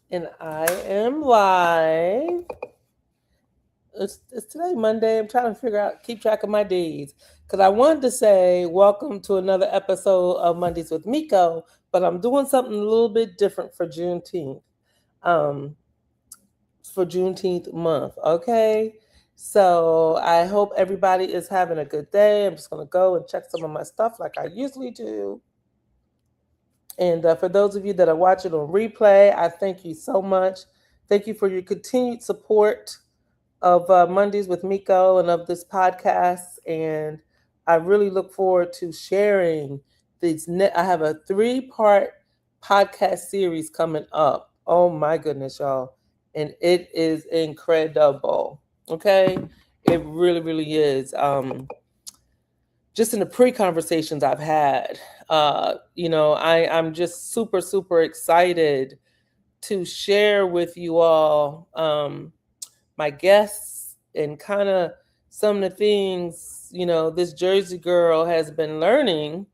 And I am live. It's today Monday. I'm trying to keep track of my days. Because I wanted to say, welcome to another episode of Mondays with Miko, but I'm doing something a little bit different for Juneteenth. Um, for Juneteenth month, okay? So I hope everybody is having a good day. I'm just going to go and check some of my stuff like I usually do. And for those of you that are watching on replay, I thank you so much. Thank you for your continued support of Mondays with Miko and of this podcast. And I really look forward to sharing these. I have a 3-part podcast series coming up. Oh my goodness, y'all. And it is incredible. Okay. It really, really is. Just in the pre-conversations I've had, I'm just super, super excited to share with you all my guests and kind of some of the things, this Jersey girl has been learning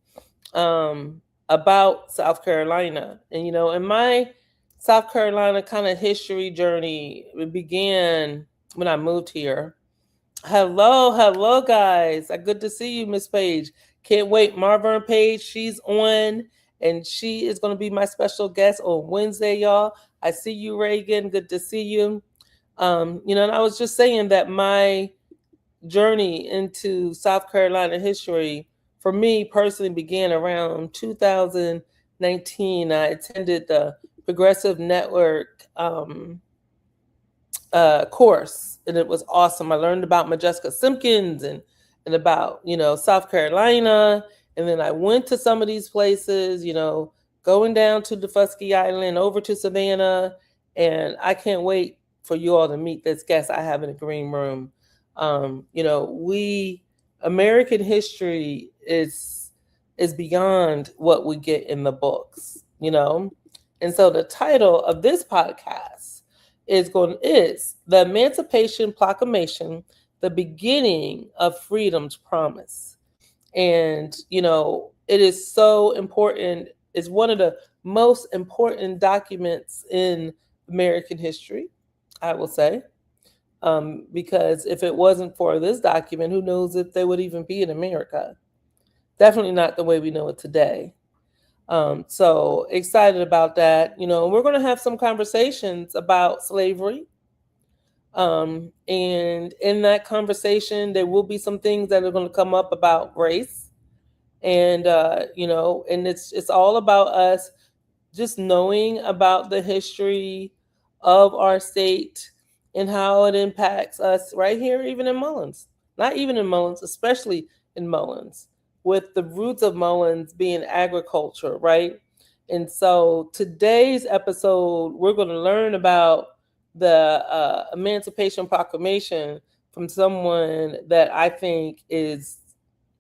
about South Carolina. And, in my South Carolina kind of history journey, it began when I moved here. Hello, guys. Good to see you, Miss Page. Can't wait. Marvin Page, she's on, and she is going to be my special guest on Wednesday, y'all. I see you, Reagan. Good to see you. And I was just saying that my journey into South Carolina history, for me personally, began around 2019. I attended the Progressive Network course, and it was awesome. I learned about Majeska Simpkins and about South Carolina, and then I went to some of these places, going down to Defusky Island, over to Savannah, and I can't wait for you all to meet this guest I have in the green room. We American history is beyond what we get in the books, and so the title of this podcast is the Emancipation Proclamation, the beginning of freedom's promise. And it is so important. It's one of the most important documents in American history, I will say, because if it wasn't for this document, who knows if they would even be in America? Definitely not the way we know it today. So excited about that. We're going to have some conversations about slavery. And in that conversation, there will be some things that are going to come up about race. And, and it's all about us just knowing about the history of our state and how it impacts us right here, even in Mullins. Not even in Mullins, especially in Mullins, with the roots of Mullins being agriculture, right? And so today's episode, we're going to learn about the Emancipation Proclamation from someone that I think is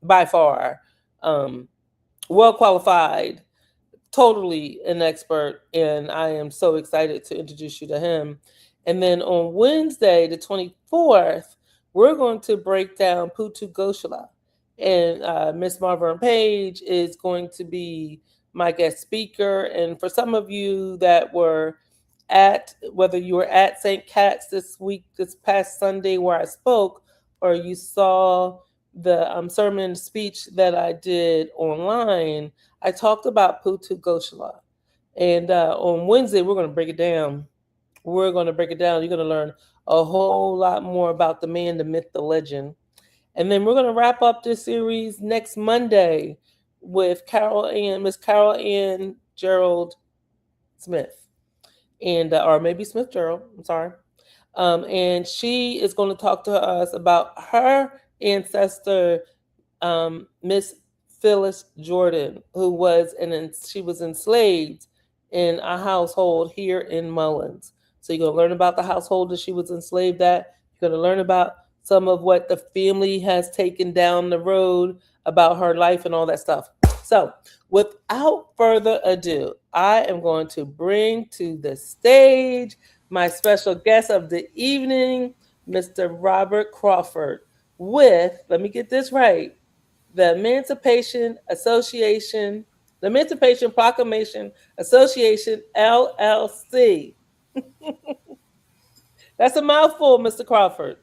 by far well qualified, totally an expert, and I am so excited to introduce you to him. And then on Wednesday, the 24th, we're going to break down Putu Goshala. And Miss Marvin Page is going to be my guest speaker. And for some of you that were whether you were at St. Cat's this past Sunday where I spoke, or you saw the sermon speech that I did online, I talked about Putu Goshala. And on Wednesday, we're going to break it down. You're going to learn a whole lot more about the man, the myth, the legend. And then we're going to wrap up this series next Monday with Miss Carol Ann Gerald Smith. And or maybe Smith Gerald, I'm sorry. And she is going to talk to us about her ancestor, Miss Phyllis Jordan, she was enslaved in a household here in Mullins. So you're going to learn about the household that she was enslaved at. You're going to learn about some of what the family has taken down the road about her life and all that stuff. So without further ado, I am going to bring to the stage my special guest of the evening, Mr. Robert Crawford, with, let me get this right, the Emancipation Proclamation Association, LLC. That's a mouthful, Mr. Crawford.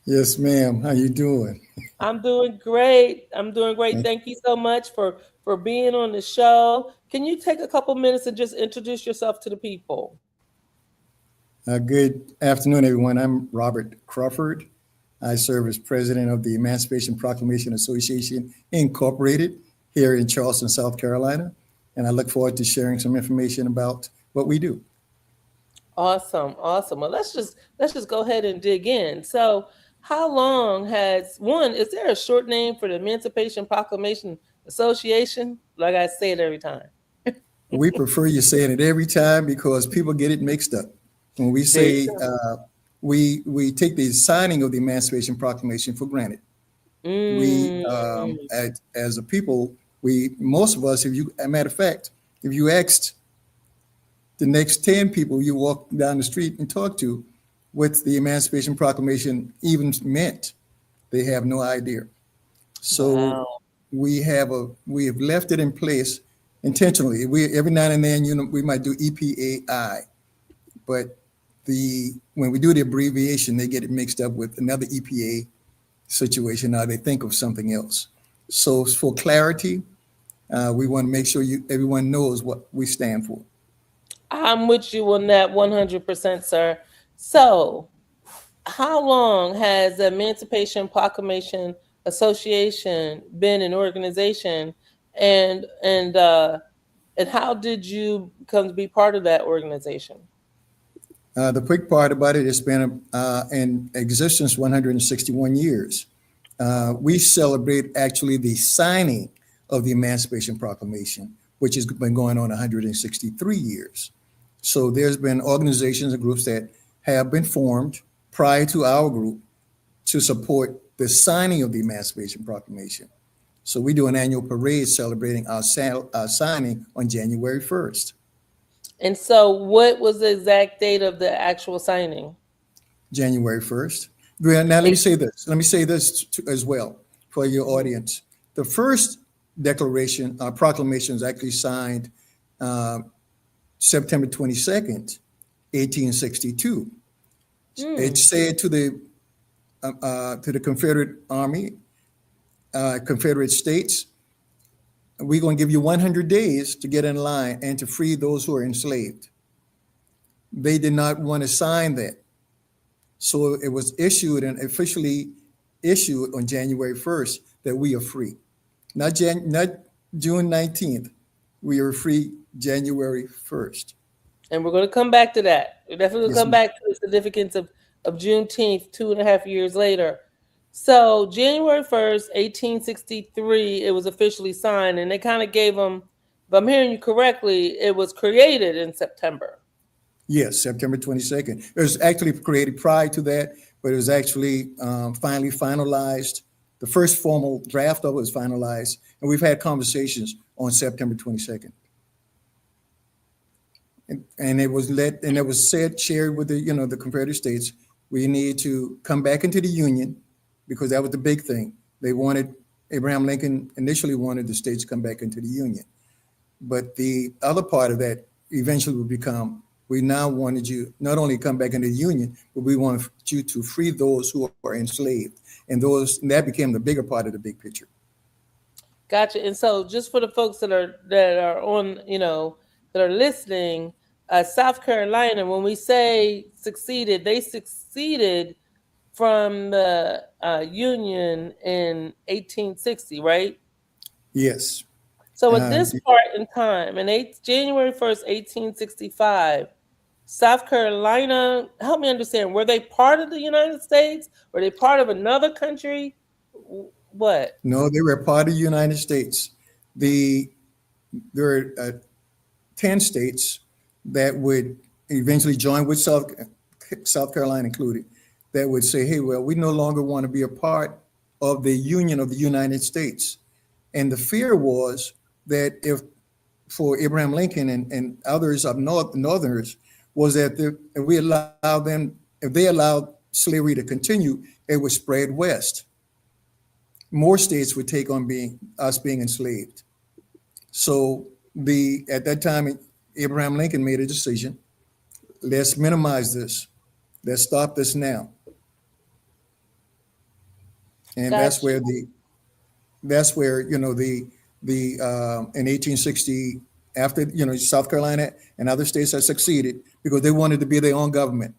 Yes, ma'am. How you doing? I'm doing great. I'm doing great. Thank you so much for being on the show. Can you take a couple minutes and just introduce yourself to the people? Good afternoon, everyone. I'm Robert Crawford. I serve as president of the Emancipation Proclamation Association, Incorporated, here in Charleston, South Carolina. And I look forward to sharing some information about what we do. Awesome, awesome. Well, let's just go ahead and dig in. So, how long has one? Is there a short name for the Emancipation Proclamation Association? Like I say it every time. We prefer you saying it every time because people get it mixed up. When we There you say we take the signing of the Emancipation Proclamation for granted. go. We as a people, we most of us, if you, a matter of fact, if you asked the next 10 people you walk down the street and talk to what the Emancipation Proclamation even meant, they have no idea. So Wow. we have left it in place intentionally. We every now and then, we might do EPAI, but when we do the abbreviation, they get it mixed up with another EPA situation. Now they think of something else. So for clarity, we want to make sure everyone knows what we stand for. I'm with you on that 100%, sir. So, how long has the Emancipation Proclamation Association been an organization, and and uh, and how did you come to be part of that organization? The quick part about it, it's been in existence 161 years. We celebrate actually the signing of the Emancipation Proclamation, which has been going on 163 years. So there's been organizations and groups that have been formed prior to our group to support the signing of the Emancipation Proclamation. So we do an annual parade celebrating our signing on January 1st. And so, what was the exact date of the actual signing? January 1st. Well, now, let me Eight- say this. Let me say this as well for your audience. The first declaration, proclamation was actually signed uh, September 22nd, 1862. It Hmm. said to the Confederate Army, Confederate States, we're going to give you 100 days to get in line and to free those who are enslaved. They did not want to sign that. So it was issued and officially issued on January 1st that we are free. Not June 19th. We are free January 1st. And we're going to come back to that. We're definitely going to Yes, come ma'am. back to the significance of Juneteenth 2.5 years later. So January 1st, 1863, it was officially signed, and they kind of gave them, if I'm hearing you correctly, it was created in September. Yes, September 22nd. It was actually created prior to that, but it was actually finally finalized. The first formal draft of it was finalized, and we've had conversations on September 22nd. And it was said, shared with the Confederate States, we need to come back into the Union because that was the big thing. Abraham Lincoln initially wanted the states to come back into the Union. But the other part of that eventually would become, we now wanted you not only come back into the Union, but we want you to free those who are enslaved. And that became the bigger part of the big picture. Gotcha. And so, just for the folks that are on, that are listening, South Carolina, when we say succeeded, they succeeded from the Union in 1860, right? Yes. So at Uh, this part in time, January 1st, 1865, South Carolina, help me understand, were they part of the United States? Were they part of another country? What? no, they were a part of the United States. The There are 10 states that would eventually join with South Carolina included, that would say, hey, well, we no longer want to be a part of the Union of the United States. And the fear was that for Abraham Lincoln and others of Northerners, was that if they allowed slavery to continue, it would spread west. More states would take on being enslaved. So at that time, Abraham Lincoln made a decision. Let's minimize this. Let's stop this now. And Got you. that's where the in 1860, after South Carolina and other states had succeeded because they wanted to be their own government.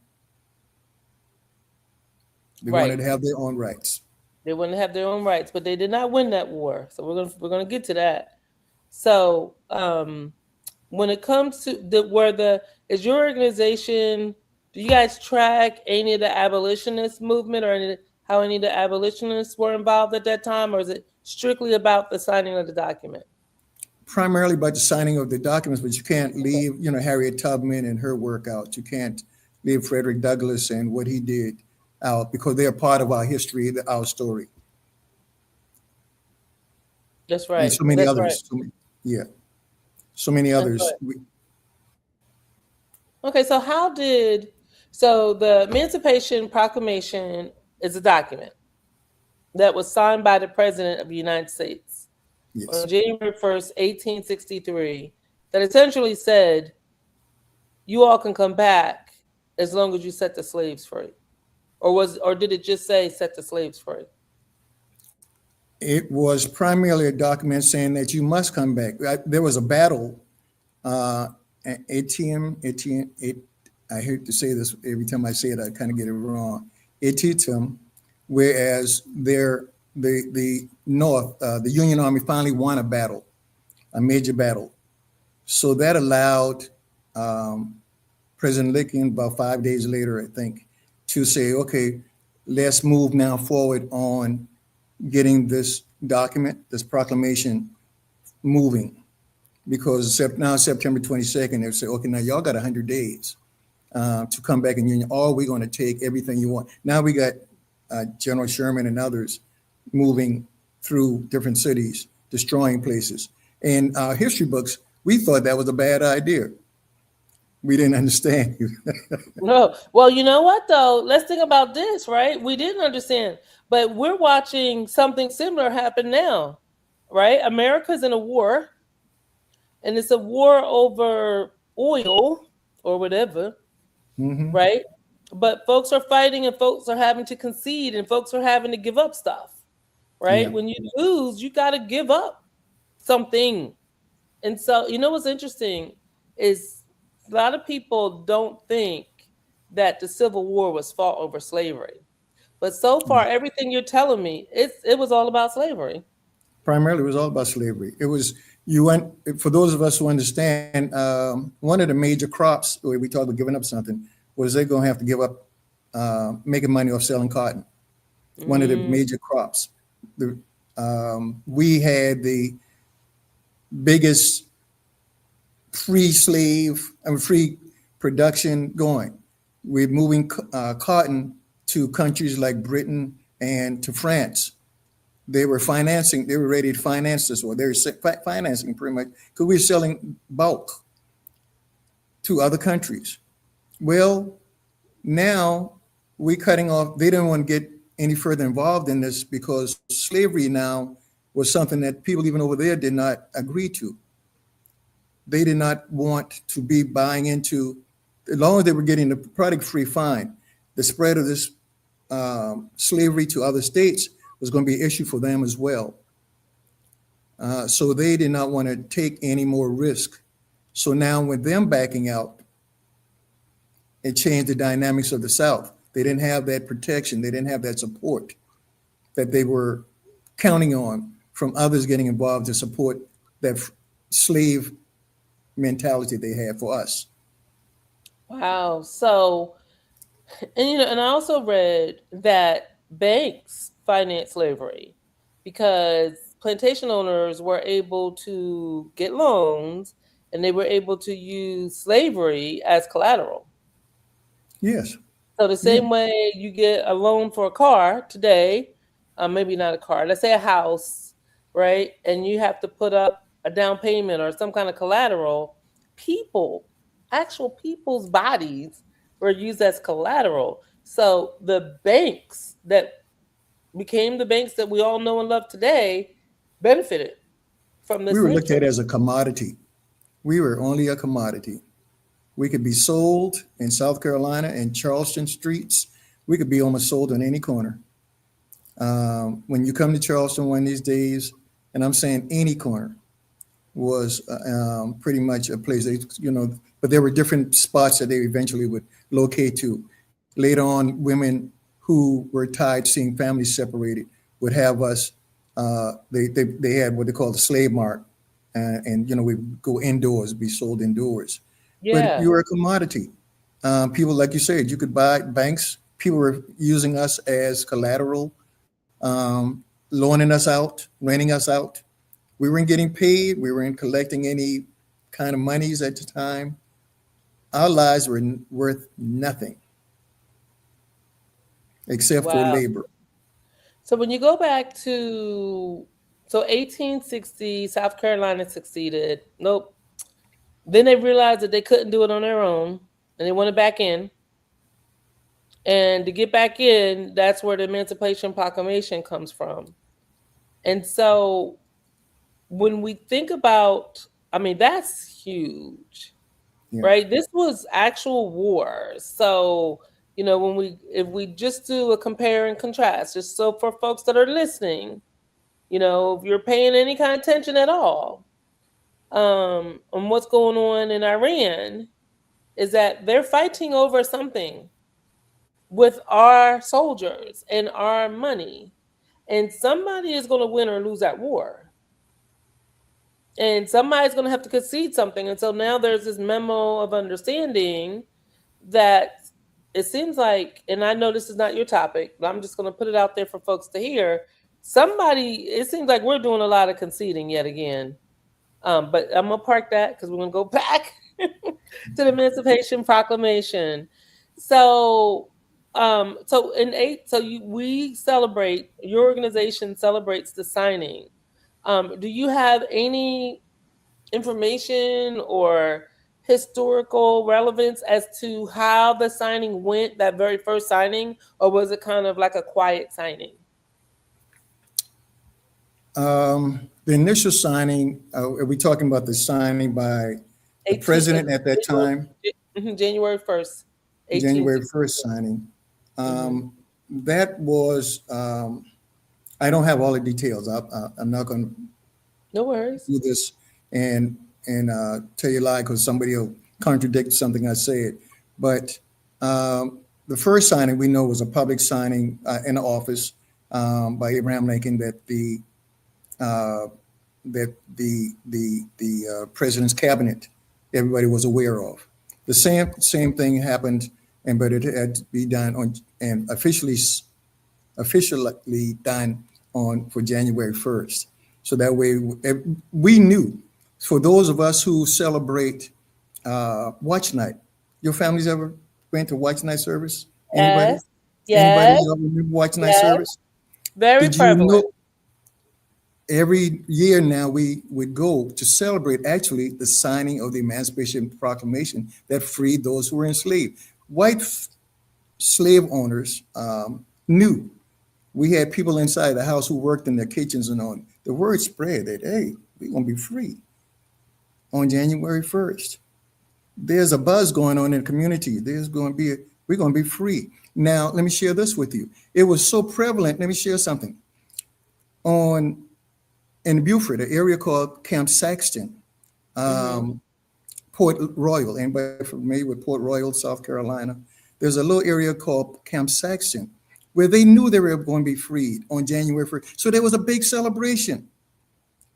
They wanted Right. to have their own rights. They wouldn't have their own rights, but they did not win that war. So we're gonna get to that. So when it comes to the is your organization, do you guys track any of the abolitionist movement or how any of the abolitionists were involved at that time, or is it strictly about the signing of the document? Primarily by the signing of the documents, but you can't leave, Harriet Tubman and her work out. You can't leave Frederick Douglass and what he did out because they're part of our history, our story, That's and right. so many That's right. others. Yeah, so many That's others. right. Okay, so the Emancipation Proclamation is a document that was signed by the President of the United States on Yes, January 1st, 1863, that essentially said, you all can come back as long as you set the slaves free. Or did it just say set the slaves free? it was primarily a document saying that you must come back. There was a battle. ATM, I hate to say this every time I say it, I kind of get it wrong. ATM, whereas the North, the Union Army finally won a major battle. So that allowed President Lincoln, about 5 days later, I think, to say, okay, let's move now forward on getting this document, this proclamation moving. Because now September 22nd, they say, okay, now y'all got 100 days to come back in Union, or we're going to take everything you want. Now we got General Sherman and others moving through different cities, destroying places. In our history books, we thought that was a bad idea. We didn't understand. No. Well, you know what though? Let's think about this, right? We didn't understand, but we're watching something similar happen now, right? America's in a war, and it's a war over oil or whatever, Hmm. right? But folks are fighting and folks are having to concede and folks are having to give up stuff, right? Yeah, When you lose, you got to give up something. And so, you know what's interesting is a lot of people don't think that the Civil War was fought over slavery. But so far, everything you're telling me, it was all about slavery. primarily it was all about slavery. It was, you went, for those of us who understand, one of the major crops, where we talk about giving up something, was they're going to have to give up making money off selling cotton. One of the Mm, major crops. We had the biggest free production going. We're moving cotton to countries like Britain and to France. They were ready to finance this, or they were financing pretty much because we were selling bulk to other countries. Well, now we're cutting off. They didn't want to get any further involved in this because slavery now was something that people even over there did not agree to. They did not want to be buying into, as long as they were getting the product free, fine. The spread of this slavery to other states was going to be an issue for them as well. So they did not want to take any more risk. So now with them backing out, it changed the dynamics of the South. They didn't have that protection. They didn't have that support that they were counting on from others getting involved to support that slave mentality they had for us. wow. So, and I also read that banks finance slavery because plantation owners were able to get loans and they were able to use slavery as collateral. Yes. So the Yeah. same way you get a loan for a car today, maybe not a car, let's say a house, right? And you have to put up a down payment or some kind of collateral. People, actual people's bodies were used as collateral. So the banks that became the banks that we all know and love today benefited from We this were looked at lynching. as a commodity. We were only a commodity. We could be sold in South Carolina and Charleston streets. We could be almost sold on any corner. When you come to Charleston one of these days, and I'm saying any corner, was pretty much a place they, but there were different spots that they eventually would locate to. Later on, women who were tied, seeing families separated, would have us. They had what they call the slave mark, and we go indoors, be sold indoors. But Yeah. you were a commodity. People, like you said, you could buy banks. People were using us as collateral, loaning us out, renting us out. We weren't getting paid. We weren't collecting any kind of monies at the time. Our lives were worth nothing except for Wow. labor. So when you go back to 1860, South Carolina succeeded. Nope. Then they realized that they couldn't do it on their own, and they wanted back in. And to get back in, that's where the Emancipation Proclamation comes from. And so when we think about, I mean, that's huge, Yeah, right? This was actual war. So, if we just do a compare and contrast, just so for folks that are listening, if you're paying any kind of attention at all, on what's going on in Iran, is that they're fighting over something with our soldiers and our money. And somebody is going to win or lose that war. And somebody's going to have to concede something. And so now there's this memo of understanding that it seems like, and I know this is not your topic, but I'm just going to put it out there for folks to hear. It seems like we're doing a lot of conceding yet again. But I'm going to park that because we're going to go back to the Emancipation Proclamation. So, we celebrate. Your organization celebrates the signing. Do you have any information or historical relevance as to how the signing went? That very first signing, or was it kind of like a quiet signing? the initial signing. Are we talking about the signing by the 18 president at that time? January 1st, January 1860. 1st signing. Hmm. That was. I don't have all the details. I'm not going to No worries. do this and tell you a lie because somebody will contradict something I said. But the first signing we know was a public signing in the office by Abraham Lincoln that the president's cabinet, everybody was aware of. The same thing happened, but it had to be done on and officially done on for January 1st. So that way we knew. For those of us who celebrate Watch Night, your families ever went to Watch Night service? Anybody? Yes. Anybody Yes. ever remember Watch Night Yes. service? Very Did you prevalent. know every year now we would go to celebrate actually the signing of the Emancipation Proclamation that freed those who were enslaved. White slave owners knew. We had people inside the house who worked in their kitchens and on. The word spread that, hey, we're going to be free on January 1st. There's a buzz going on in the community. We're going to be free. Now, let me share this with you. It was so prevalent. Let me share something. In Beaufort, an area called Camp Saxton, Hmm. Port Royal. Anybody familiar with Port Royal, South Carolina? There's a little area called Camp Saxton where they knew they were going to be freed on January 1st. So there was a big celebration.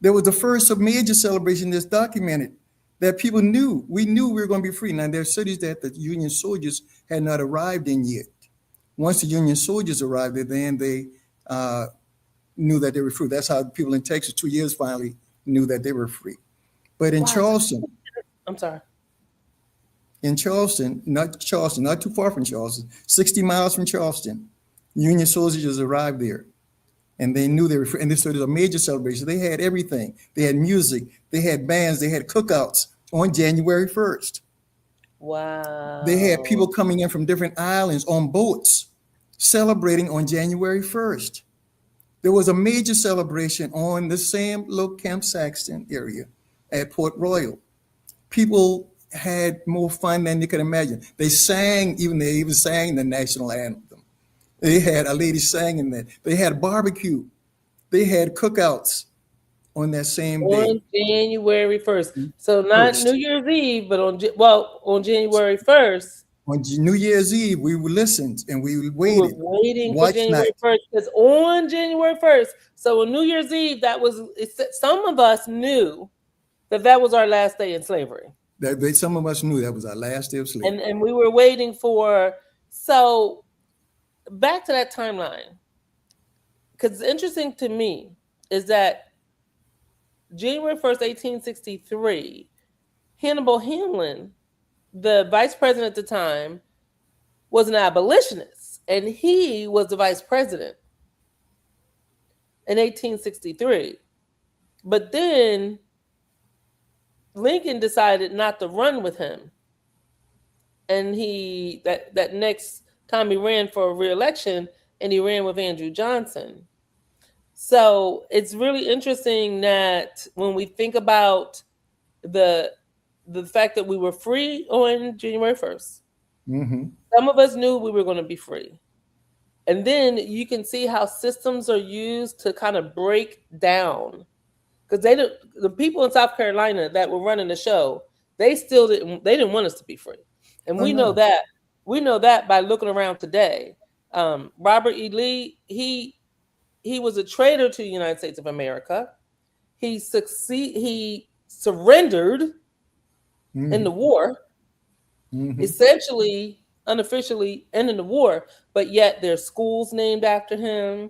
There was the first of major celebration that's documented that people knew. We knew we were going to be free. Now, there are cities that the Union soldiers had not arrived in yet. Once the Union soldiers arrived there, then they knew that they were free. That's how people in Texas 2 years finally knew that they were free. But Wow. I'm sorry. in Charleston, not too far from Charleston, 60 miles from Charleston, Union soldiers arrived there. And they knew they were free. And so there's a major celebration. They had everything. They had music, they had bands, they had cookouts on January 1st. They had Wow. people coming in from different islands on boats celebrating on January 1st. There was a major celebration on the same little Camp Saxton area at Port Royal. People had more fun than you could imagine. They even sang the national anthem. They had a lady singing that. They had barbecue. They had cookouts on that same day, On January 1st. So not New first. Year's Eve, but on January 1st, On New Year's Eve, we listened and we we were waited. waiting for Watch January night. 1st because on January 1st, so on New Year's Eve, some of us knew that was our last day in slavery. Some of us knew that was our last day of slavery. And we were waiting for, so back to that timeline, because it's interesting to me is that January 1st, 1863, Hannibal Hamlin, the vice president at the time, was an abolitionist, and he was the vice president in 1863. But then Lincoln decided not to run with him, and that next time he ran for re-election, and he ran with Andrew Johnson. So it's really interesting that when we think about the fact that we were free on January 1st, some of us knew we were going to be free. And then you can see how systems are used to kind of break down. Because the people in South Carolina that were running the show, they didn't want us to be free. And Oh, we know no. that. We know that by looking around today. Robert E. Lee, he was a traitor to the United States of America. He surrendered in the war, essentially, unofficially ending the war, but yet there's schools named after him.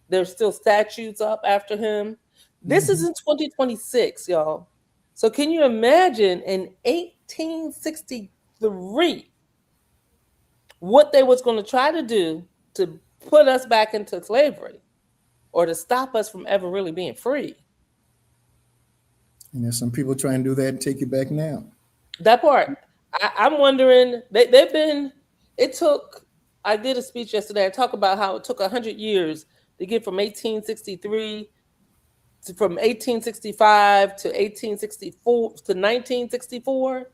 There's still statues up after him. This is in 2026, y'all. So can you imagine in 1863 what they was going to try to do to put us back into slavery or to stop us from ever really being free? And there's some people trying to do that and take you back now. That part. I'm wondering, I did a speech yesterday. I talked about how it took 100 years to get from 1863 from 1865 to 1864 to 1964,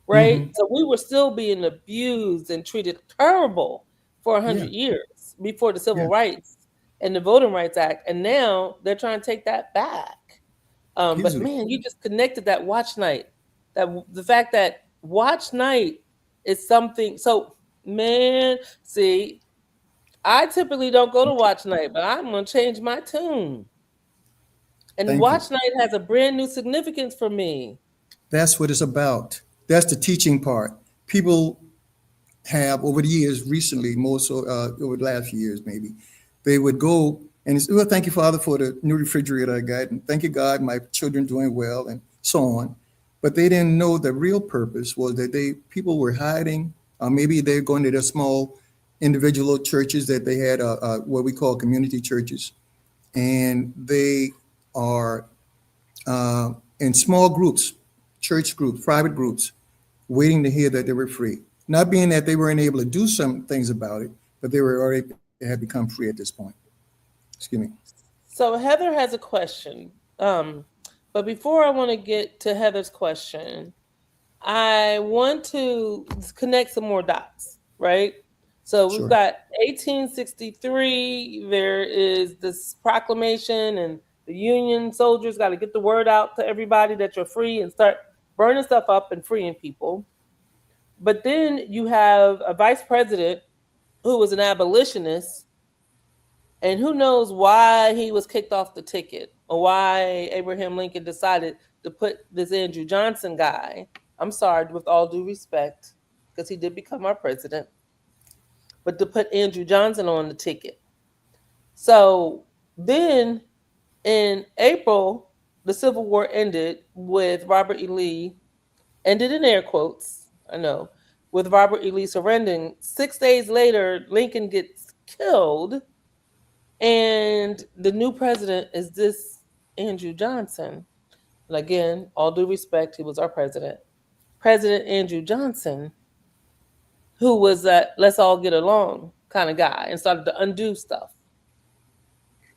right? So we were still being abused and treated terrible for 100 years before the Civil Rights and the Voting Rights Act. And now they're trying to take that back. But man, you just connected that watch night. The fact that watch night is something. So, man, see, I typically don't go to watch night, but I'm going to change my tune. And watch night has a brand new significance for me. That's what it's about. That's the teaching part. People have, over the years, recently, more so over the last few years, maybe, they would go and say, well, thank you, Father, for the new refrigerator I got. And thank you, God, my children doing well, and so on. But they didn't know the real purpose was that people were hiding, or maybe they're going to their small individual churches that they had, what we call community churches. And they are in small groups, church groups, private groups, waiting to hear that they were free. Not being that they weren't able to do some things about it, but they had become free at this point. Excuse me. So Heather has a question. But before I want to get to Heather's question, I want to connect some more dots, right? So we've got 1863. There is this proclamation, and the Union soldiers got to get the word out to everybody that you're free and start burning stuff up and freeing people. But then you have a vice president who was an abolitionist, and who knows why he was kicked off the ticket or why Abraham Lincoln decided to put this Andrew Johnson guy, I'm sorry, with all due respect, because he did become our president, but to put Andrew Johnson on the ticket. So then in April, the Civil War ended with Robert E. Lee, ended in air quotes, I know, with Robert E. Lee surrendering. 6 days later, Lincoln gets killed, and the new president is this Andrew Johnson. And again, all due respect, he was our president. President Andrew Johnson, who was that let's all get along kind of guy and started to undo stuff.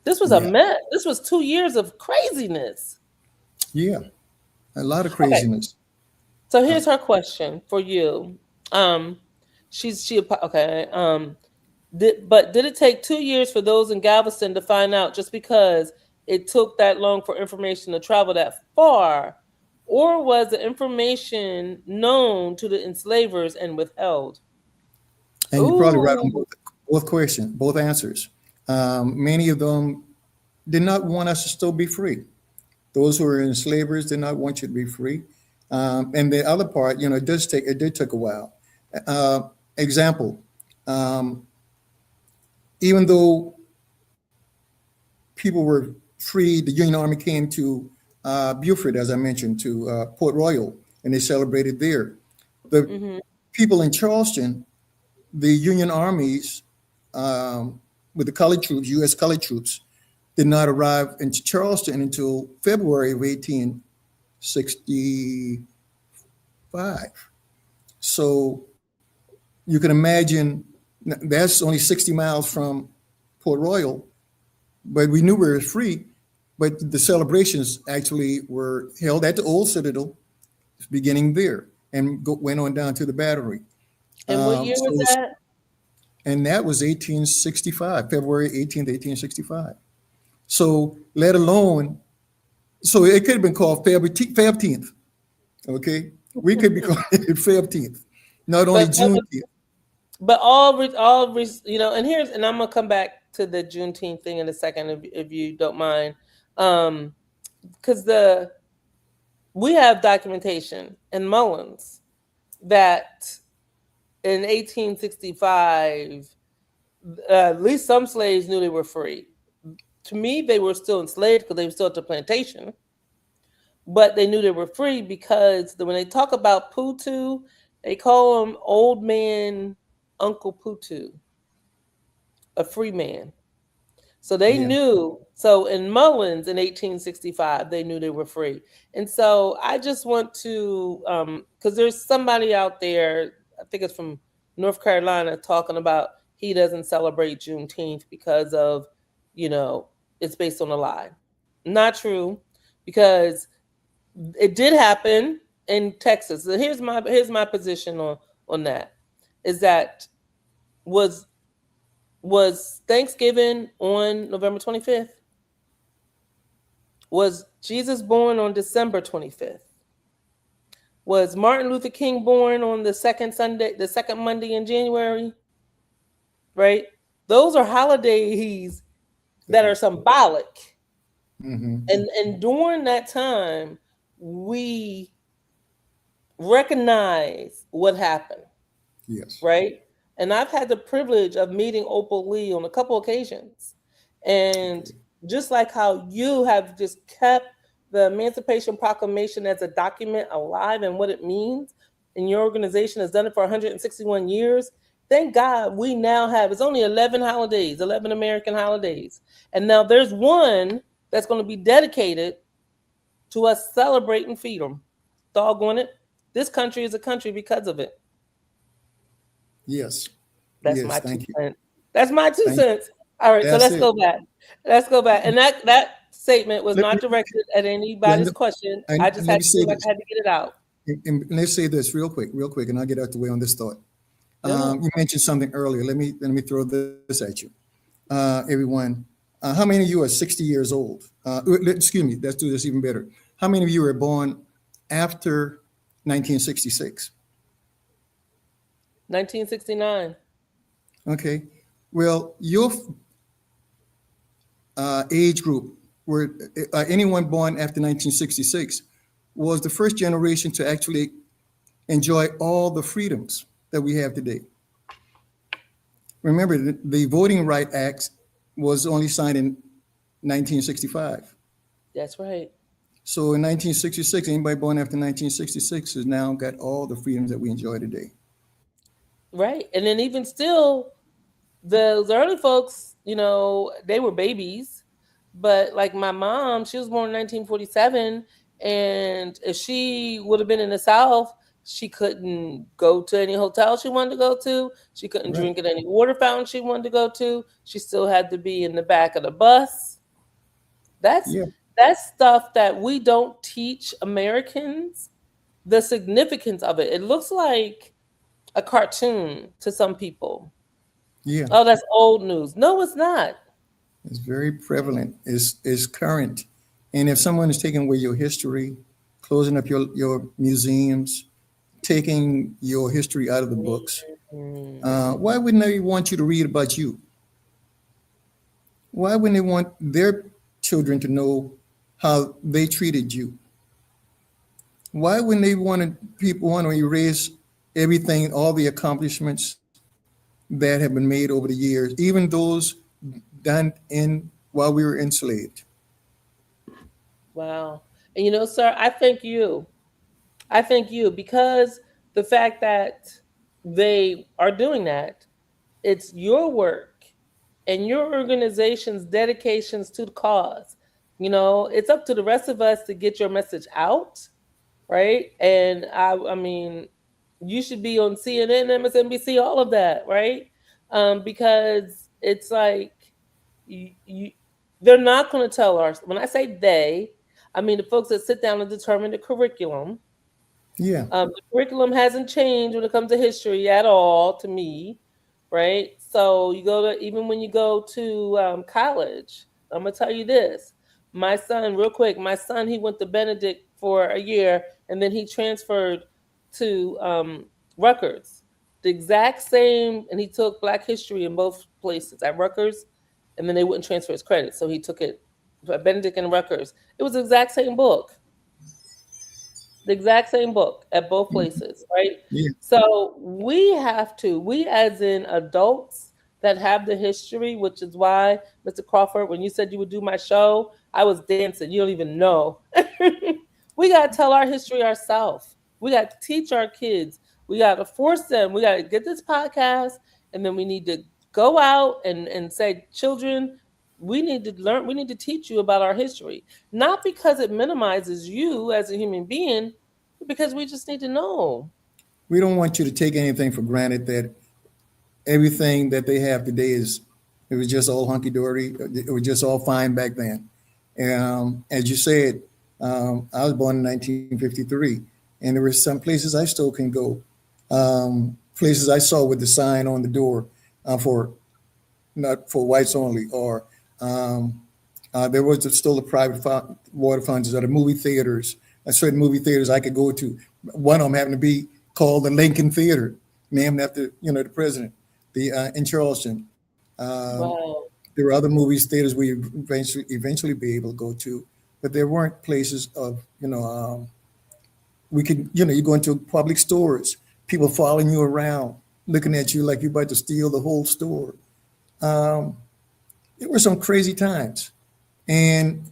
This was a mess. This was 2 years of craziness. Yeah, a lot of craziness. So Uh, here's her question for you. Um, okay. Did it take 2 years for those in Galveston to find out just because it took that long for information to travel that far, or was the information known to the enslavers and withheld? and you're probably right on Ooh. both questions, both answers. Many of them did not want us to still be free. Those who were enslavers did not want you to be free. And the other part, it did take a while. Example, um, even though people were freed, the Union Army came to Beaufort, as I mentioned, to Port Royal, and they celebrated there. The Mm-hmm. people in Charleston, the Union armies, with the colored troops, U.S. colored troops, did not arrive in Charleston until February of 1865. So you can imagine that's only 60 miles from Port Royal, but we knew we were free. But the celebrations actually were held at the old Citadel, beginning there, and went on down to the Battery. And what year was So, that? and that was 1865, February 18th, 1865. So, let alone, so it could have been called Febteenth. Okay, we could be calling it Febteenth, not only But Juneteenth. and I'm gonna come back to the Juneteenth thing in a second, if you don't mind, because the we have documentation in Mullins that in 1865, at least some slaves knew they were free. To me, they were still enslaved because they were still at the plantation, but they knew they were free because when they talk about Putu, they call him old man Uncle Putu, a free man. So they Yeah. knew. So in Mullins in 1865, they knew they were free. And so I just want to, because there's somebody out there, I think it's from North Carolina, talking about he doesn't celebrate Juneteenth because of, you know, it's based on a lie. Not true, because it did happen in Texas. So here's my position on that. Is that was was Thanksgiving on November 25th? Was Jesus born on December 25th? Was Martin Luther King born on the second Monday in January? Right? Those are holidays that are symbolic. Hmm. And during that time, we recognize what happened, Yes. right? And I've had the privilege of meeting Opal Lee on a couple occasions. And Okay. just like how you have just kept the Emancipation Proclamation as a document alive and what it means, and your organization has done it for 161 years, thank God we now have, it's only 11 holidays, 11 American holidays. And now there's one that's going to be dedicated to us celebrating freedom. Doggone it. This country is a country because of it. Yes. That's Yes. my two Thank you. cents. That's my two Thank. cents. All right, so That's let's it. go back. Let's go back. And that statement was Let not me, directed at anybody's Linda, question. I and just let had me to say feel like this. I had to get it out. And let's say this real quick, and I'll get out the way on this thought. No. You mentioned something earlier. Let me throw this at you, everyone. How many of you are 60 years old? Excuse me. Let's do this even better. How many of you were born after 1966? 1969. Okay. Well, your age group, where anyone born after 1966, was the first generation to actually enjoy all the freedoms that we have today. Remember, the Voting Right Act was only signed in 1965. That's right. So in 1966, anybody born after 1966 has now got all the freedoms that we enjoy today. Right. And then even still, the early folks, they were babies. But like my mom, she was born in 1947. And if she would have been in the South, she couldn't go to any hotel she wanted to go to. She couldn't Right. drink at any water fountain she wanted to go to. She still had to be in the back of the bus. That's Yeah. that's stuff that we don't teach Americans the significance of it. It looks like a cartoon to some people. Yeah, Oh, that's old news. No, it's not. it's very prevalent. It's current. And if someone is taking away your history, closing up your museums, taking your history out of the books, Mm. why wouldn't they want you to read about you? Why wouldn't they want their children to know how they treated you? Why wouldn't they people want to erase everything, all the accomplishments that have been made over the years, even those done in while we were enslaved? Wow. And sir, I thank you. I thank you because the fact that they are doing that, it's your work and your organization's dedications to the cause. It's up to the rest of us to get your message out, right? And I mean, you should be on CNN, MSNBC, all of that, right? Because it's like you they're not going to tell us. When I say they, I mean the folks that sit down and determine the curriculum. Yeah, The curriculum hasn't changed when it comes to history at all to me, right? So you go to even when you go to college, I'm gonna tell you this. My son, real quick, my son he went to Benedict for a year and then he transferred to Rutgers. The exact same, and he took Black history in both places at Rutgers, and then they wouldn't transfer his credit, so he took it at Benedict and Rutgers. It was the exact same book, the exact same book at both places, right? yeah. So we as in adults that have the history, which is why, Mr. Crawford, when you said you would do my show, I was dancing. You don't even know. We got to tell our history ourselves. We got to teach our kids. We got to force them. We got to get this podcast, and then we need to go out and say, children, we need to learn, we need to teach you about our history. Not because it minimizes you as a human being, but because we just need to know. We don't want you to take anything for granted that everything that they have today it was just all hunky dory. It was just all fine back then. As you said, I was born in 1953, and there were some places I still can go. Places I saw with the sign on the door for not for whites only, or there was still the private water fountains or the movie theaters. Certain movie theaters I could go to. One of them happened to be called the Lincoln Theater, named after the president. In Charleston. Wow. There were other movies theaters we eventually be able to go to, but there weren't places of we could you go into public stores, people following you around, looking at you like you're about to steal the whole store. Um, there were some crazy times, and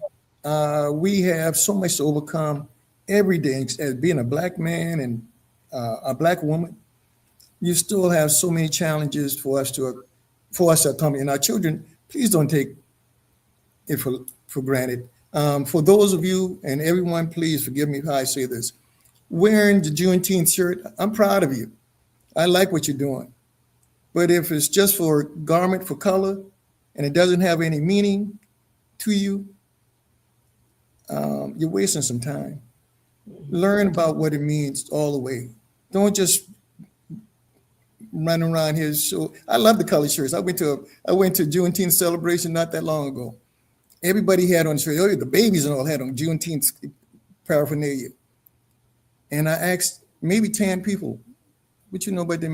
we have so much to overcome every day. As being a Black man and a Black woman, you still have so many challenges for us to come. And our children, please don't take it for granted. For those of you and everyone, please forgive me how I say this. Wearing the Juneteenth shirt, I'm proud of you. I like what you're doing. But if it's just for garment for color and it doesn't have any meaning to you, you're wasting some time. Learn about what it means all the way. Don't just running around here. So I love the color shirts. I went to Juneteenth celebration not that long ago. Everybody had on shirts. Oh, the babies and all had on Juneteenth paraphernalia. And I asked maybe 10 people, what you know about the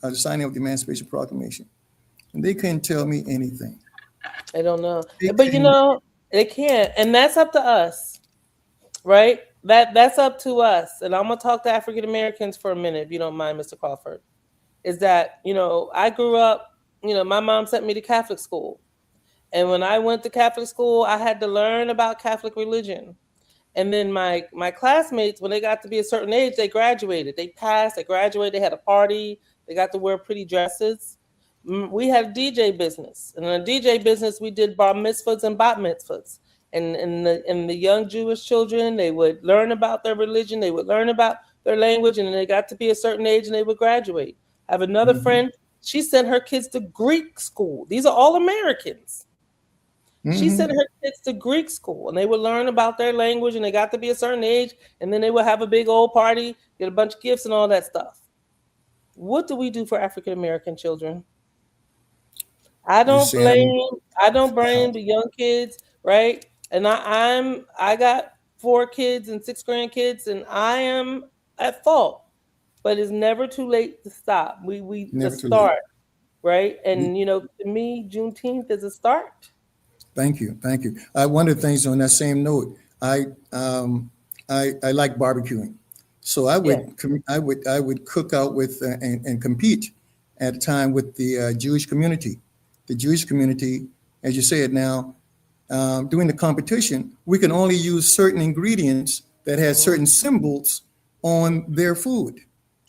the signing of the Emancipation Proclamation? And they couldn't tell me anything. I don't know. They But couldn't. it can't. And that's up to us, right? That's up to us. And I'm gonna talk to African Americans for a minute, if you don't mind, Mr. Crawford. Is that, I grew up, my mom sent me to Catholic school. And when I went to Catholic school, I had to learn about Catholic religion. And then my classmates, when they got to be a certain age, they graduated. They passed, they graduated, they had a party, they got to wear pretty dresses. We had a DJ business. And in a DJ business, we did bar mitzvahs and bat mitzvahs. And the young Jewish children, they would learn about their religion, they would learn about their language, and then they got to be a certain age and they would graduate. I have another Mhm. friend, she sent her kids to Greek school. These are all Americans. She Hmm. sent her kids to Greek school, and they would learn about their language, and they got to be a certain age, and then they would have a big old party, get a bunch of gifts and all that stuff. What do we do for African American children? I You don't saying blame I don't blame the young kids, right? And I got 4 kids and 6 grandkids, and I am at fault. But it's never too late to stop. We to never too late. start, right? And to me, Juneteenth is a start. Thank you, thank you. One of the things on that same note, I like barbecuing, so Yeah, I would cook out with and compete at a time with the Jewish community. The Jewish community, as you say it now, during the competition, we can only use certain ingredients that had mhm, certain symbols on their food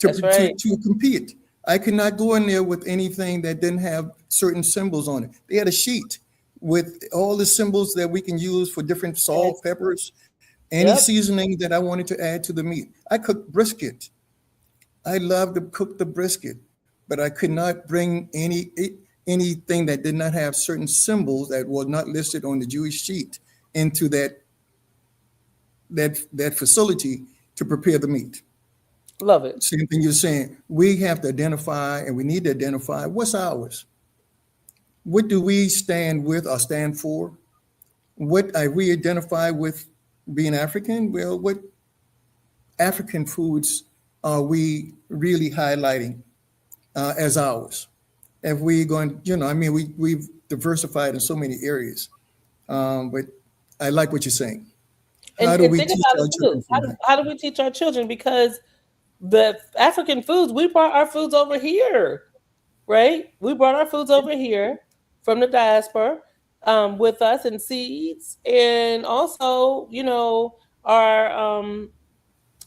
that's right. to compete. I could not go in there with anything that didn't have certain symbols on it. They had a sheet with all the symbols that we can use for different salt, Yes. peppers, any Yep. seasoning that I wanted to add to the meat. I cooked brisket. I love to cook the brisket, but I could not bring anything that did not have certain symbols that was not listed on the Jewish sheet into that facility to prepare the meat. Love it. Same thing you're saying. We have to identify, and we need to identify what's ours. What do we stand with or stand for? What are we identify with being African? Well, what African foods are we really highlighting as ours? If we going, I mean, we've diversified in so many areas, but I like what you're saying. How do And we think teach about our it too. children from that? How do we teach our children? Because the African foods, we brought our foods over here, right? We brought our foods over here from the diaspora with us and seeds, and also, our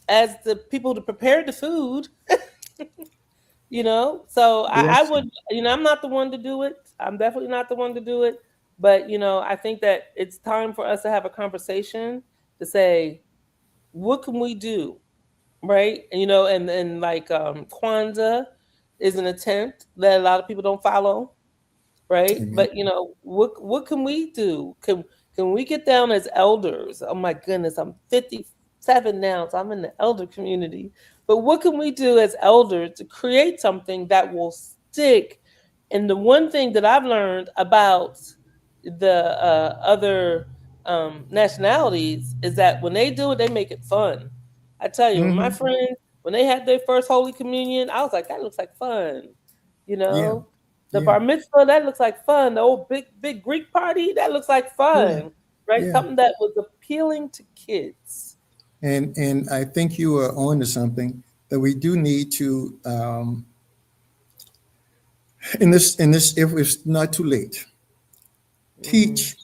as the people that prepared the food. So I Yes. would, I'm not the one to do it. I'm definitely not the one to do it. But I think that it's time for us to have a conversation to say, what can we do, right? And like Kwanzaa is an attempt that a lot of people don't follow, right? Amen. But what can we do? Can we get down as elders? Oh my goodness, I'm 57 now, so I'm in the elder community. But what can we do as elders to create something that will stick? And the one thing that I've learned about the other nationalities is that when they do it, they make it fun. I tell you, my Hmm. friends, when they had their first Holy Communion, I was like, that looks like fun. You Yeah. know, the Yeah. bar mitzvah, that looks like fun. The old big Greek party, that looks like Yeah. fun, right? Yeah. Something that was appealing to kids. And I think you are on to something that we do need to in this if it's not too late, Hmm. teach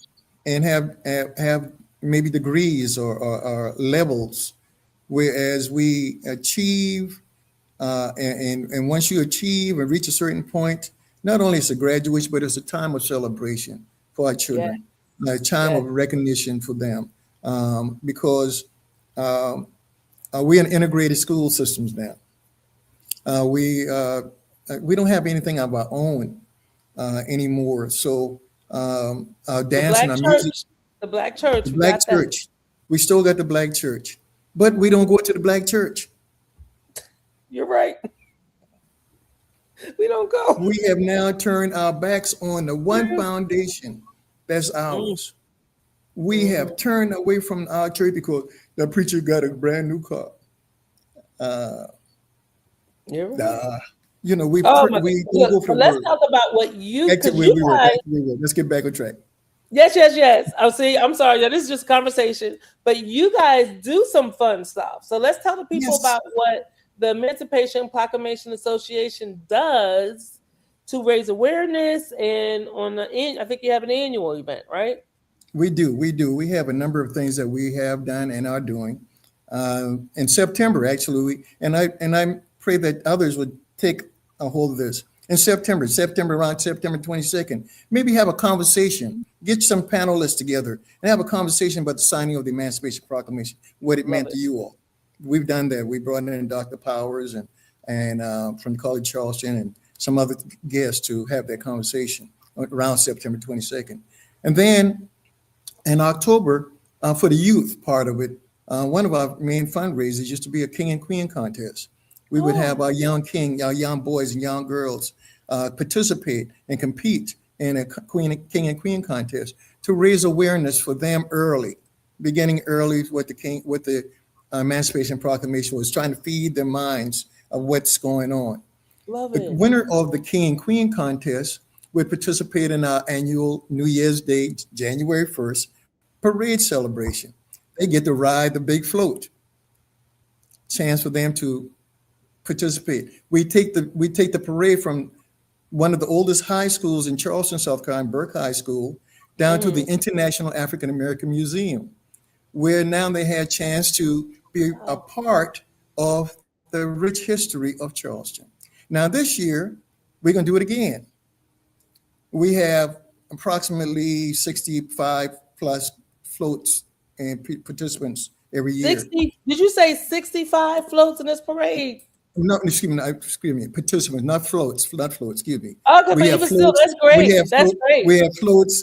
and have maybe degrees or levels, whereas we achieve and once you achieve and reach a certain point, not only it's a graduation, but it's a time of celebration for our Yeah, children, a time of yes. recognition for them, because um, we're in integrated school systems now. Uh, we uh, we don't have anything of our own anymore. So our The dance and black our music, church, the black the church, we black got that. church, we still got the black church, but we don't Mhm. go to the black church. You're right. We don't go. We have now turned our backs on the one Yeah. foundation that's Mm, ours. We mhm. have turned away from our church because the preacher got a brand new car. Uh, You're right. uh, Oh my God. we don't Look, go for but the let's word. talk about what you, Back to because where you we were. guys. Back to where we were. Let's get back on track. Yes, yes, yes. Oh, see, I'm sorry. Yeah, this is just conversation. But you guys do some fun stuff. So let's tell the people Yes, about what the Emancipation Proclamation Association does to raise awareness. And I think you have an annual event, right? we do. We do. We have a number of things that we have done and are doing. In September, actually, and I pray that others would take a hold of this. In September around September 22nd, maybe have a conversation, get some panelists together, and have a conversation about the signing of the Emancipation Proclamation, what it Love meant to it. you all. We've done that. We brought in Dr. Powers and from College Charleston and some other guests to have that conversation around September 22nd. And then In October, for the youth part of it, one of our main fundraisers used to be a king and queen contest. We would have Oh, our young king, our young boys and young girls participate and compete in a king and queen contest to raise awareness for them early, beginning early with the Emancipation Proclamation was trying to feed their minds of what's going on. love The it. winner of the king and queen contest would participate in our annual New Year's Day, January 1st, parade celebration. They get to ride the big float. Chance for them to participate. We take the parade from one of the oldest high schools in Charleston, South Carolina, Burke High School, down to the Mm. International African American Museum, where now they had a chance to be a Wow. part of the rich history of Charleston. Now this year, we're going to do it again. We have approximately 65 plus floats and participants every year. 60, did you say 65 floats in this parade? No, excuse me, participants, not floats, not floats, excuse me. Okay, We but have even still, floats, that's great. That's great.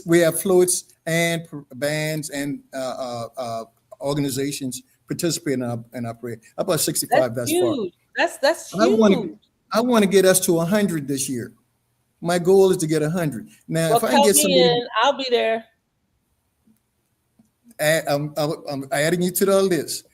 we have floats and bands and organizations participating in our parade. About That's 65 thus far. huge. That's I want to, huge. I want to get us to 100 this year. My goal is to get 100. Now, Well, if I can count get me somebody, in. I'll be there. I'm adding you to the list.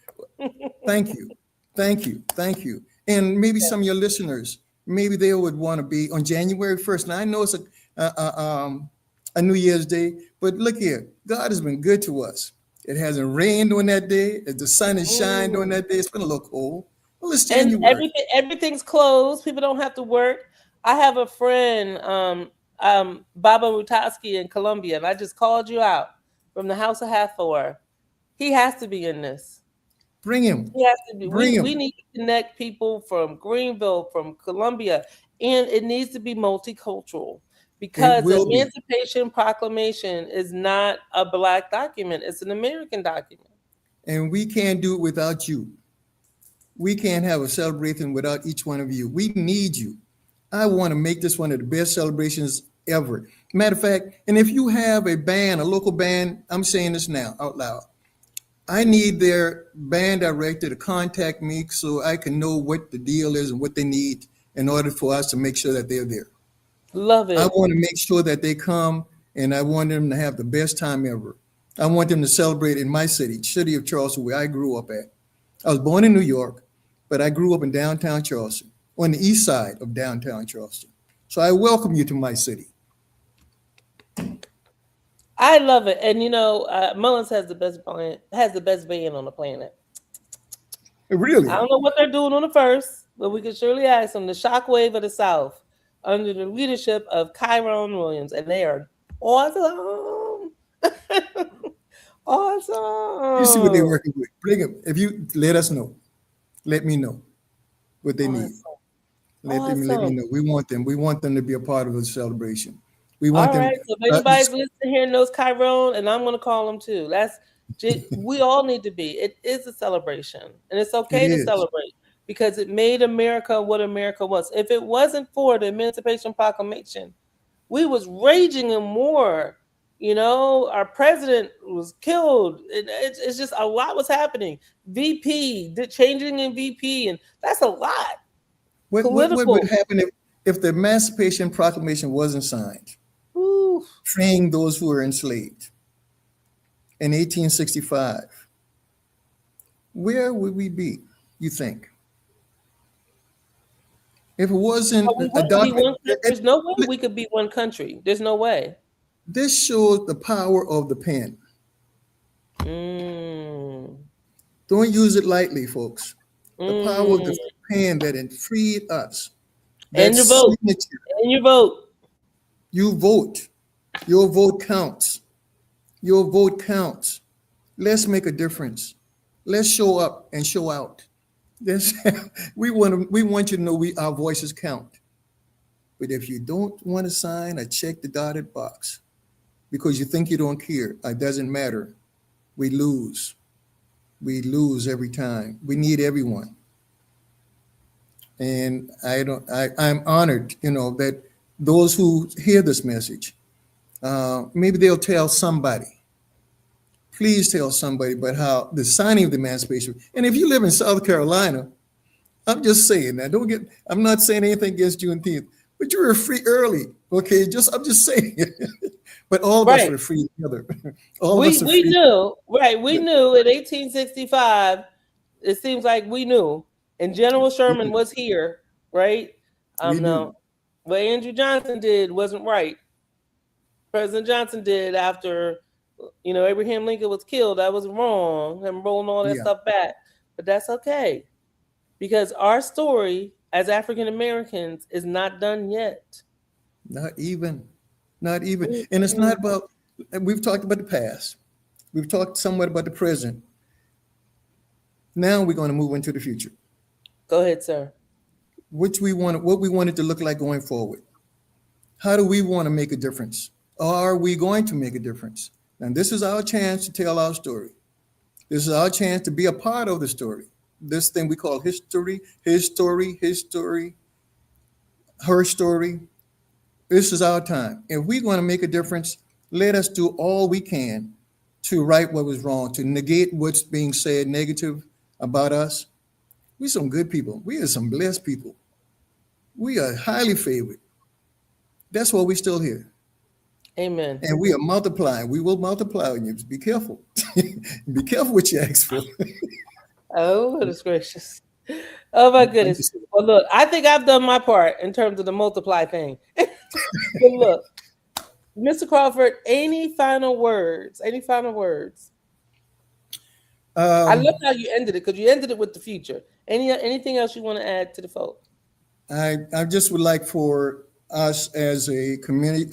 Thank you. Thank you. Thank you. And maybe some of your listeners, maybe they would want to be on January 1st. Now, I know it's a New Year's Day, but look here, God has been good to us. It hasn't rained on that day. The sun has shined on Mm. that day. It's been a little cold. Well, it's And January. everything's closed. People don't have to work. I have a friend, Baba Mutowski in Colombia, and I just called you out from the House of Hathor. He has to be in this. Bring him. He has to be. Bring We him. need to connect people from Greenville, from Columbia, and it needs to be multicultural It because the will be. Emancipation Proclamation is not a black document; it's an American document. And we can't do it without you. We can't have a celebration without each one of you. We need you. I want to make this one of the best celebrations ever. Matter of fact, and if you have a band, a local band, I'm saying this now out loud. I need their band director to contact me so I can know what the deal is and what they need in order for us to make sure that they're there. Love I it. want to make sure that they come and I want them to have the best time ever. I want them to celebrate in my city of Charleston, where I grew up at. I was born in New York, but I grew up in downtown Charleston, on the east side of downtown Charleston. So I welcome you to my city. I love it, and Mullins has the best band on the planet. I Really? don't know what they're doing on the first, but we can surely ask them. The Shockwave of the South, under the leadership of Kyron Williams, and they are awesome. You see what they're Awesome. working with. Bring them. If you let us know, let me know what they need. Awesome. Let me Awesome. know. We want them. We want them to be a part of the celebration. We want All them. right. So if Uh, anybody's listening here and knows Kyron, and I'm going to call him too. We all need to be. It is a celebration, and it's it okay to is. celebrate because it made America what America was. If it wasn't for the Emancipation Proclamation, we was raging in war. Our president was killed. It's just a lot was happening. VP, the changing in VP, and that's a lot. What would Political. happen if the Emancipation Proclamation wasn't signed, Ooh, freeing those who were enslaved in 1865? Where would we be, you think? If it wasn't we a wouldn't be document, one. There's no way we could be one country. There's no way. this shows the power of the pen. Mm, Don't use it lightly, folks. The power of the mm. pen that it freed us. That And your vote. signature, And your vote. you vote. Your vote counts. Your vote counts. Let's make a difference. Let's show up and show out. This, we want you to know our voices count. But if you don't want to sign or check the dotted box because you think you don't care, it doesn't matter. We lose. We lose every time. We need everyone. And I'm honored, that those who hear this message, maybe they'll tell somebody. please tell somebody about how the signing of the Emancipation. And if you live in South Carolina, I'm just saying that. I'm not saying anything against Juneteenth, but you were free early. Okay, I'm just saying. But all of us Right. were free together. All of us are We free. knew, right? We knew in 1865. It seems like we knew, and General Sherman was here, right? We knew. Now, what Andrew Johnson did wasn't right. President Johnson did after, Abraham Lincoln was killed. That was wrong. And rolling all that Yeah, stuff back, but that's okay because our story as African Americans is not done yet. not even. Not even. And it's not about, we've talked about the past. We've talked somewhat about the present. Now we're going to move into the future, Go ahead, sir. what we want it to look like going forward. How do we want to make a difference? Are we going to make a difference? And this is our chance to tell our story. This is our chance to be a part of the story. This thing we call history, his story, her story. This is our time. If we're going to make a difference, let us do all we can to right what was wrong, to negate what's being said negative about us. We're some good people. We are some blessed people. We are highly favored. That's why we're still here. Amen. And we are multiplying. We will multiply on you. Be careful. Be careful what you ask for. Oh, goodness gracious. Oh, my I'm goodness. just Well, look, I think I've done my part in terms of the multiply thing. But look, Mr. Crawford, any final words? Any final words? I love um, how you ended it because you ended it with the future. Anything else you want to add to the folk? I just would like for us as a community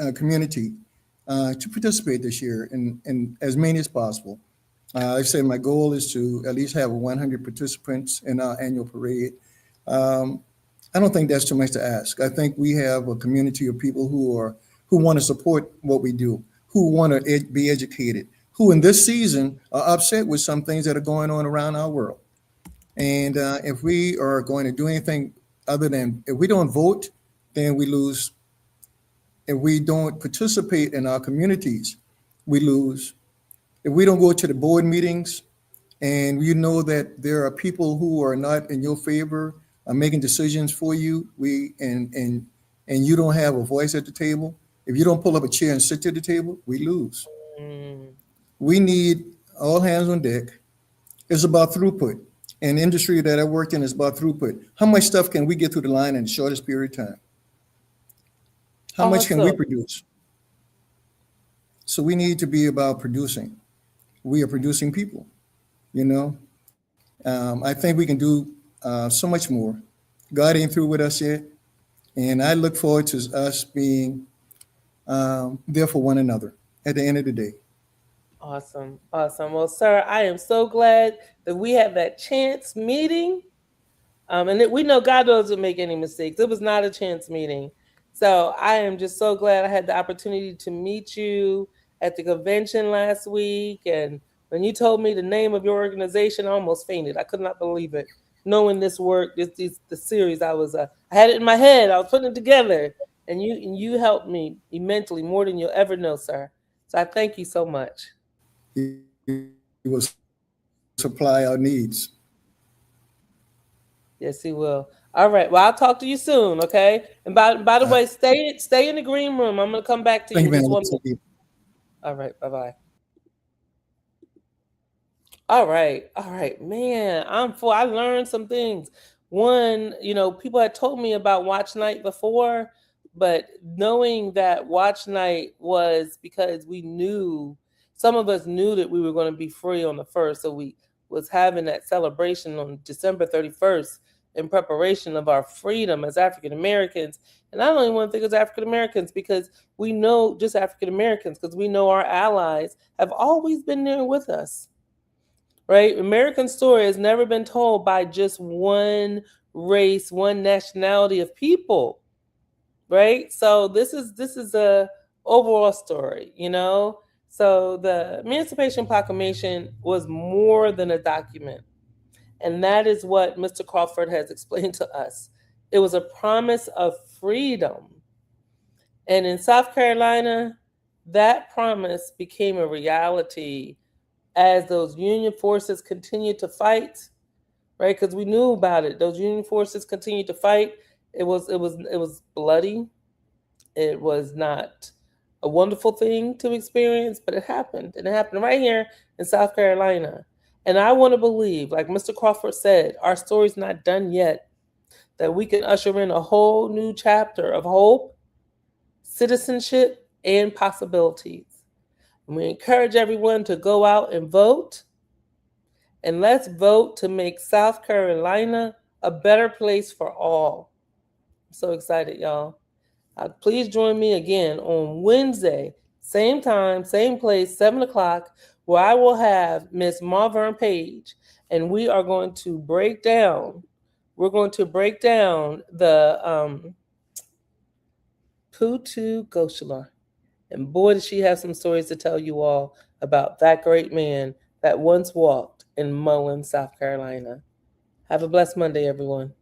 to participate this year in as many as possible. I said my goal is to at least have 100 participants in our annual parade. Um, I don't think that's too much to ask. I think we have a community of people who want to support what we do, who want to be educated, who in this season are upset with some things that are going on around our world. And if we are going to do anything other than if we don't vote, then we lose. If we don't participate in our communities, we lose. If we don't go to the board meetings and you know that there are people who are not in your favor, are making decisions for you, and you don't have a voice at the table. If you don't pull up a chair and sit at the table, we lose. Mm. We need all hands on deck. It's about throughput. And the industry that I worked in is about throughput. How much stuff can we get through the line in the shortest period of time? How much can we Awesome. produce? So we need to be about producing. We are producing people, you know. I think we can do so much more. God ain't through with us yet, and I look forward to us being there for one another at the end of the day. Awesome. Awesome. Well, sir, I am so glad that we have that chance meeting. And that we know God doesn't make any mistakes. It was not a chance meeting. So I am just so glad I had the opportunity to meet you at the convention last week. And when you told me the name of your organization, I almost fainted. I could not believe it. Knowing this work, the series, I had it in my head. I was putting it together, and you helped me immensely, more than you'll ever know, sir. So I thank you so much. He will supply our needs. Yes, he will. All right. Well, I'll talk to you soon. Okay. And by the Uh, way, stay in the green room. I'm gonna come back to Thank you you in very just one much. minute. All right. Bye bye. All right. All right, man. I'm full. I learned some things. One, people had told me about watch night before, but knowing that watch night was because we knew some of us knew that we were going to be free on the first. So we was having that celebration on December 31st in preparation of our freedom as African Americans. And I don't even want to think as African Americans because we know just African Americans, because we know our allies have always been there with us, right? American story has never been told by just one race, one nationality of people, right? So this is a overall story. So the Emancipation Proclamation was more than a document, and that is what Mr. Crawford has explained to us. It was a promise of freedom, and in South Carolina, that promise became a reality as those Union forces continued to fight, right? Because we knew about it. Those Union forces continued to fight. It was bloody. It was not a wonderful thing to experience, but it happened, and it happened right here in South Carolina. And I want to believe, like Mr. Crawford said, our story's not done yet. That we can usher in a whole new chapter of hope, citizenship, and possibilities. And we encourage everyone to go out and vote. And let's vote to make South Carolina a better place for all. I'm so excited, y'all. Please join me again on Wednesday, same time, same place, 7 o'clock, where I will have Miss Marvern Page, and we are going to break down. We're going to break down the Putu Goshalar. And boy, does she have some stories to tell you all about that great man that once walked in Mullins, South Carolina. Have a blessed Monday, everyone.